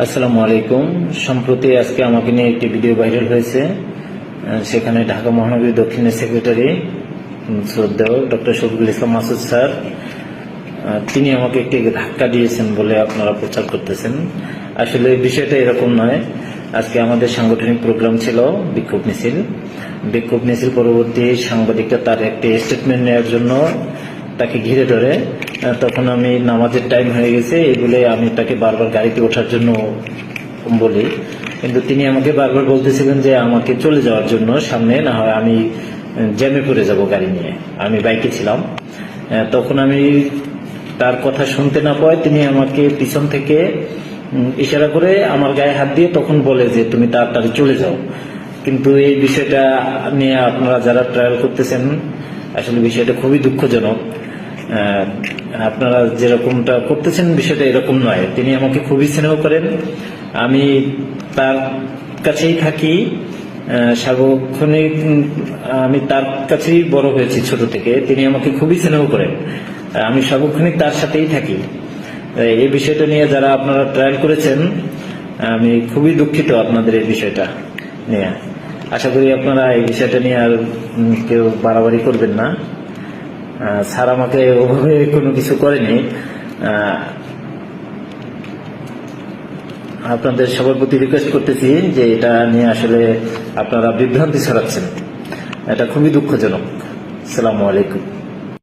আসসালামু আলাইকুম। সম্প্রতি আজকে আমাকে নিয়ে একটি ভিডিও ভাইরাল হয়েছে। সেখানে ঢাকা মহানগরী দক্ষিণের সেক্রেটারি শ্রদ্ধেয় ডক্টর শফিকুল ইসলাম মাসুদ স্যার তিনি আমাকে একটি ধাক্কা দিয়েছেন বলে আপনারা প্রচার করতেছেন। আসলে বিষয়টা এরকম নয়। আজকে আমাদের সাংগঠনিক প্রোগ্রাম ছিল বিক্ষোভ মিছিল পরবর্তী সাংবাদিকরা তার একটি স্টেটমেন্ট নেওয়ার জন্য তাকে ঘিরে ধরে। তখন আমি নামাজের টাইম হয়ে গেছে এই বলে আমি তাকে বারবার গাড়িতে ওঠার জন্য বলি, কিন্তু তিনি আমাকে বারবার বলতেছিলেন যে আমাকে চলে যাওয়ার জন্য সামনে, না হয় আমি জ্যামে পড়ে যাব গাড়ি নিয়ে। আমি বাইকে ছিলাম। তখন আমি তার কথা শুনতে না পাই তিনি আমাকে পিছন থেকে ইশারা করে আমার গায়ে হাত দিয়ে তখন বলে যে তুমি তাড়াতাড়ি চলে যাও। কিন্তু এই বিষয়টা নিয়ে আপনারা যারা ট্রায়াল করতেছেন আসলে বিষয়টা খুবই দুঃখজনক। আপনারা যেরকমটা করতেছেন বিষয়টা এরকম নয়। তিনি আমাকে খুবই স্নেহ করেন, আমি তার কাছেই থাকি সার্বক্ষণিক। আমি তার কাছেই বড় হয়েছি ছোট থেকে। তিনি আমাকে খুবই স্নেহ করেন, আমি সার্বক্ষণিক তার সাথেই থাকি। এই বিষয়টা নিয়ে যারা আপনারা ট্রায়াল করেছেন আমি খুবই দুঃখিত আপনাদের এই বিষয়টা নিয়ে। আশা করি আপনারা এই বিষয়টা নিয়ে আর কেউ বাড়াবাড়ি করবেন না। স্যার আমাকে ওভাবে কোনো কিছু করেনি। আপনাদের সবার প্রতি রিকোয়েস্ট করতেছি যে এটা নিয়ে আসলে আপনারা বিভ্রান্তি ছড়াচ্ছেন, এটা খুবই দুঃখজনক। আসসালামু আলাইকুম।